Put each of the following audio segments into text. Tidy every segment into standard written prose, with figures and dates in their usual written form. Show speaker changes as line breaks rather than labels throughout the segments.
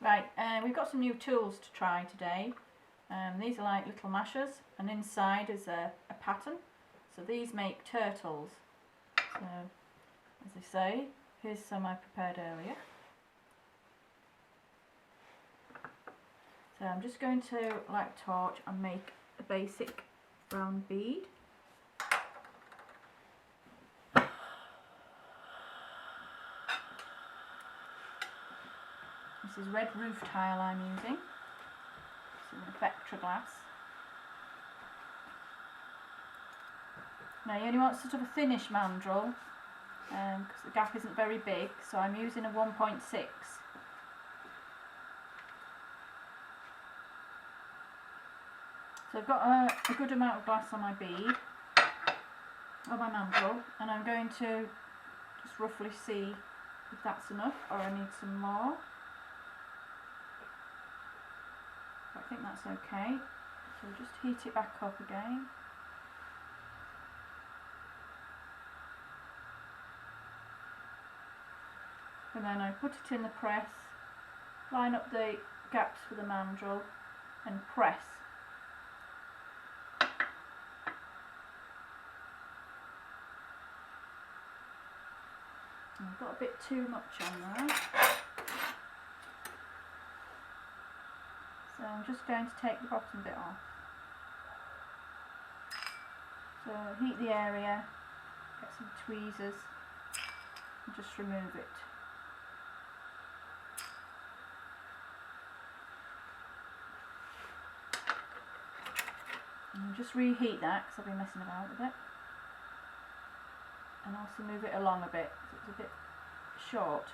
Right, we've got some new tools to try today. These are like little mashers, and inside is a pattern. So these make turtles. So, as I say, here's some I prepared earlier. So I'm just going to light a torch and make a basic round bead. This is red roof tile I'm using. This is a Vectra glass. Now you only want sort of a thinnish mandrel because the gap isn't very big, so I'm using a 1.6. So I've got a good amount of glass on my bead, on my mandrel, and I'm going to just roughly see if that's enough or I need some more. I think that's okay, so just heat it back up again. And then I put it in the press, line up the gaps for the mandrel and press. And I've got a bit too much on there. So I'm just going to take the bottom bit off. So heat the area, get some tweezers and just remove it. And just reheat that because I've been messing about with it. And also move it along a bit because it's a bit short.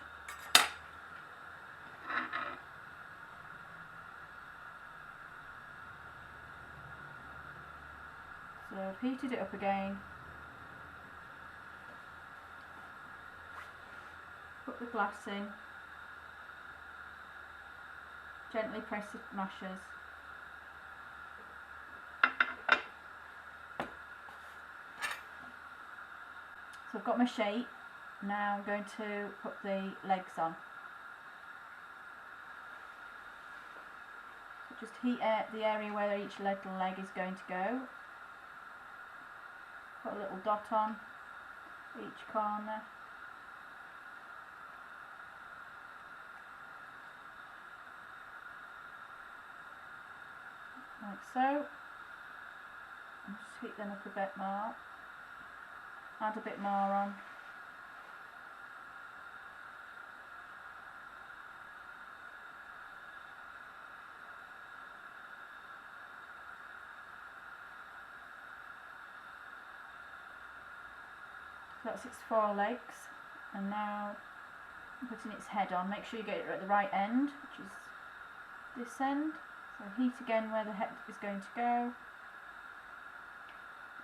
So I've heated it up again, put the glass in, gently press the mashers, so I've got my shape. Now I'm going to put the legs on. So just heat the area where each little leg is going to go. Put a little dot on each corner. Like so. And just heat them up a bit more. Add a bit more on. So that's its 4 legs, and now I'm putting its head on. Make sure you get it at the right end, which is this end. So heat again where the head is going to go.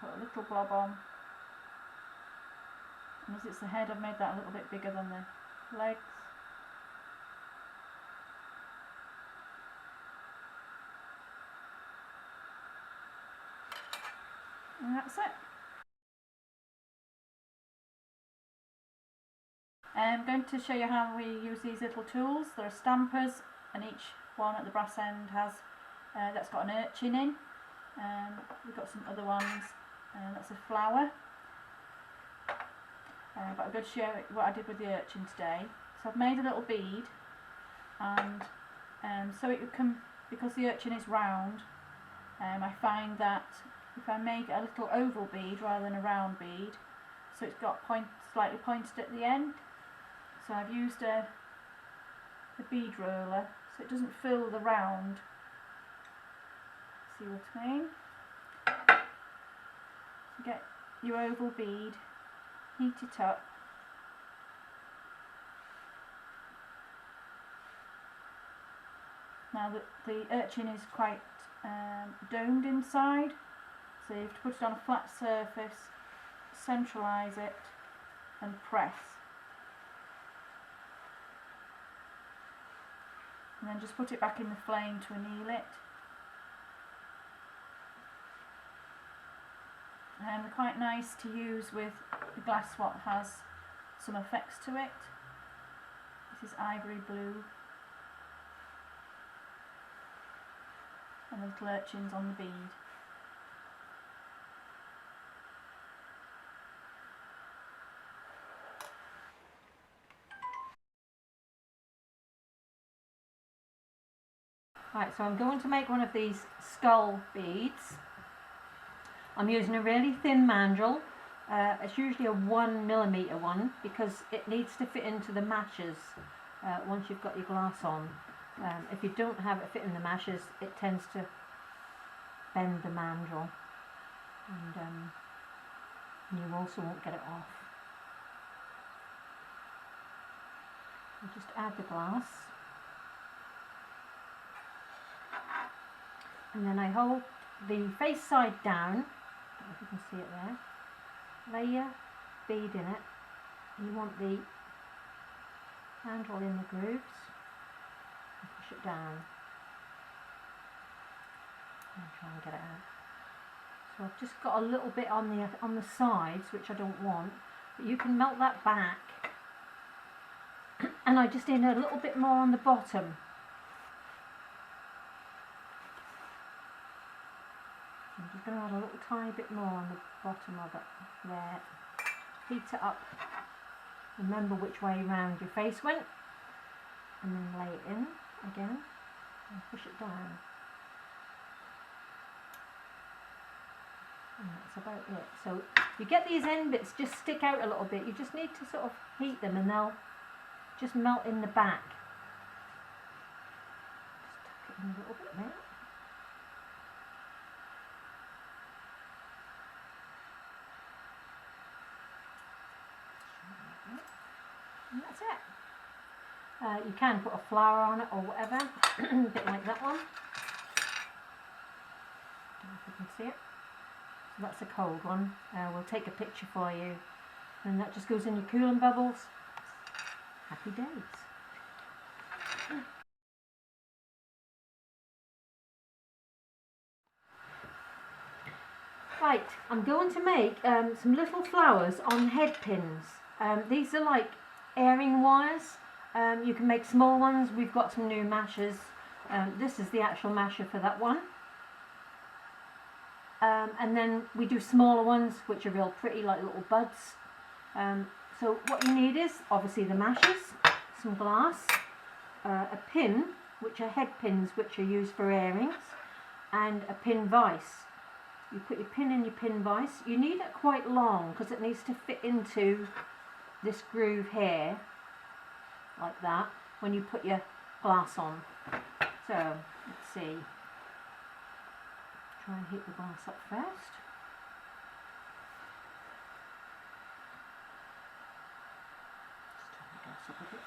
Put a little blob on. And as it's the head, I've made that a little bit bigger than the legs. And that's it. I'm going to show you how we use these little tools. There are stampers, and each one at the brass end has that's got an urchin in. We've got some other ones, that's a flower. But I'm going to show you what I did with the urchin today. So I've made a little bead, and so it can, because the urchin is round, I find that if I make a little oval bead rather than a round bead, so it's got slightly pointed at the end. So I've used a bead roller so it doesn't fill the round. See what I mean? So get your oval bead, heat it up. Now the urchin is quite domed inside, so you have to put it on a flat surface, centralise it and press. And then just put it back in the flame to anneal it. And they're quite nice to use with the glass what has some effects to it. This is ivory blue. and the little urchins on the bead. Right, so I'm going to make one of these skull beads. I'm using a really thin mandrel. It's usually a 1mm one because it needs to fit into the mashes once you've got your glass on. If you don't have it fit in the mashes, it tends to bend the mandrel, and you also won't get it off. You just add the glass, and then I hold the face side down. I don't know if you can see it there. Lay your bead in it. You want the handle in the grooves. And push it down. And try and get it out. So I've just got a little bit on the sides, which I don't want. But you can melt that back. And I just need a little bit more on the bottom. I'm just going to add a little tiny bit more on the bottom of it. There. Heat it up. Remember which way round your face went. And then lay it in again. And push it down. And that's about it. So you get these end bits just stick out a little bit. You just need to sort of heat them and they'll just melt in the back. Just tuck it in a little bit there. And that's it. You can put a flower on it or whatever, a bit like that one. Don't know if you can see it. So that's a cold one. We'll take a picture for you, and that just goes in your cooling bubbles. Happy days. Right, I'm going to make some little flowers on head pins. These are like airing wires. You can make small ones. We've got some new mashers. This is the actual masher for that one. And then we do smaller ones which are real pretty, like little buds. So what you need is obviously the mashers, some glass, a pin, which are head pins which are used for airings, and a pin vise. You put your pin in your pin vise. You need it quite long because it needs to fit into this groove here, like that, when you put your glass on. So, let's see. Try and heat the glass up first. Just turn the gas up a bit.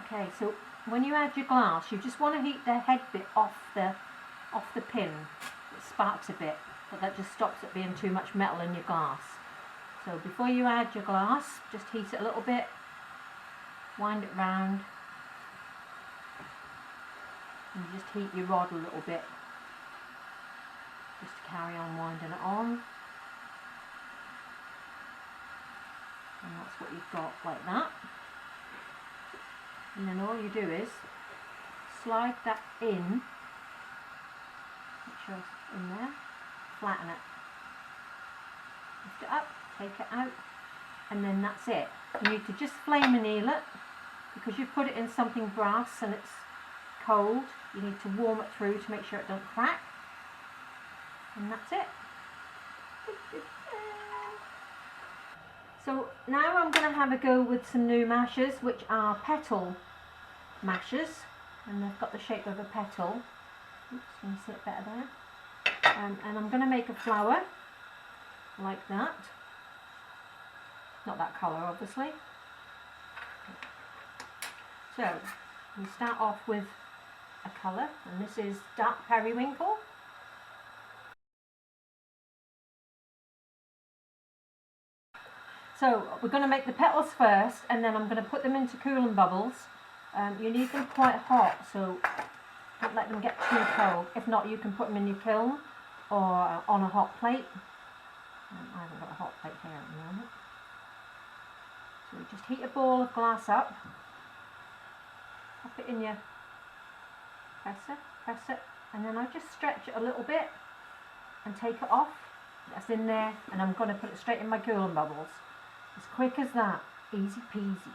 Okay, so when you add your glass, you just want to heat the head bit off the pin. It sparks a bit, but that just stops it being too much metal in your glass. So before you add your glass, just heat it a little bit, wind it round, and just heat your rod a little bit, just to carry on winding it on. And that's what you've got, like that. And then all you do is slide that in, make sure it's in there, flatten it, lift it up, take it out, and then that's it. You need to just flame anneal it, because you've put it in something brass and it's cold. You need to warm it through to make sure it don't crack, and that's it. So now I'm going to have a go with some new mashers, which are petal mashers, and they've got the shape of a petal. Oops, you can see it better there. And I'm going to make a flower like that. Not that colour, obviously. So we start off with a colour, and this is dark periwinkle. So we're going to make the petals first, and then I'm going to put them into cooling bubbles. You need them quite hot, so don't let them get too cold. If not, you can put them in your kiln or on a hot plate.
I haven't got a hot plate here at the moment. So we just heat a ball of glass up, pop it in your press it, and then I just stretch it a little bit and take it off. That's in there, and I'm going to put it straight in my cooling bubbles. As quick as that, easy peasy.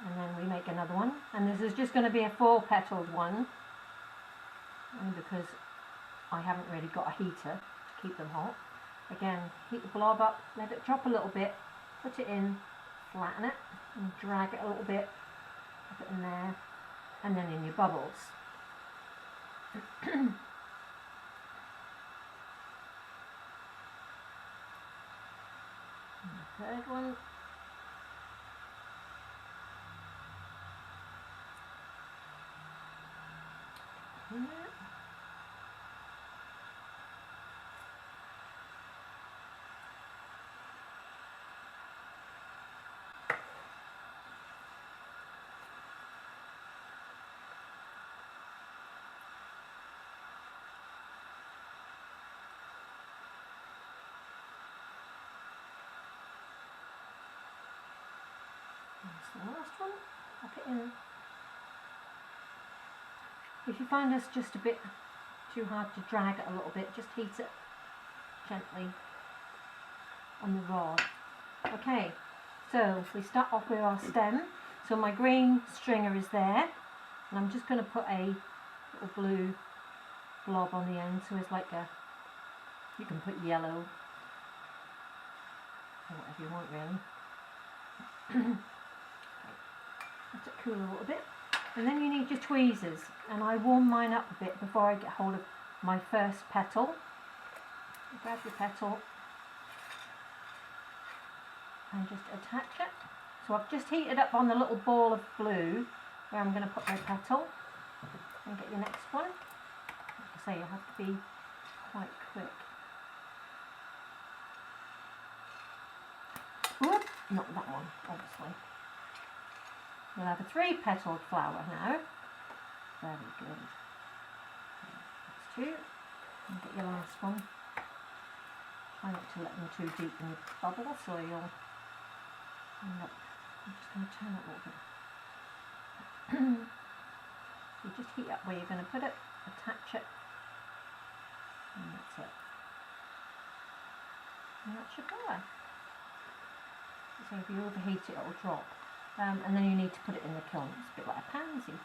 And then we make another one, and this is just going to be a 4-petaled one, only because I haven't really got a heater to keep them hot. Again, heat the blob up, let it drop a little bit, put it in, flatten it, and drag it a little bit, put it in there, and then in your bubbles. And the third one. Yeah. That's the last one. Pop it in. If you find this just a bit too hard to drag it a little bit, just heat it gently on the rod. Okay, so we start off with our stem. So my green stringer is there, and I'm just going to put a little blue blob on the end, so it's like a, you can put yellow or whatever you want really. Let it cool a little bit, and then you need your tweezers, and I warm mine up a bit before I get hold of my first petal. You grab your petal and just attach it. So I've just heated up on the little ball of blue where I'm going to put my petal, and get your next one. Like I say, you have to be quite quick. Whoop, not that one, obviously. You'll have a 3-petaled flower now. Very good. That's 2. And get your last one. Try not to let them too deep in the bubble, so you'll end up. I'm just going to turn it a little bit. You just heat up where you're going to put it, attach it, and that's it. And that's your flower. So if you overheat it, it'll drop. And then you need to put it in the kiln. It's a bit like a pansy.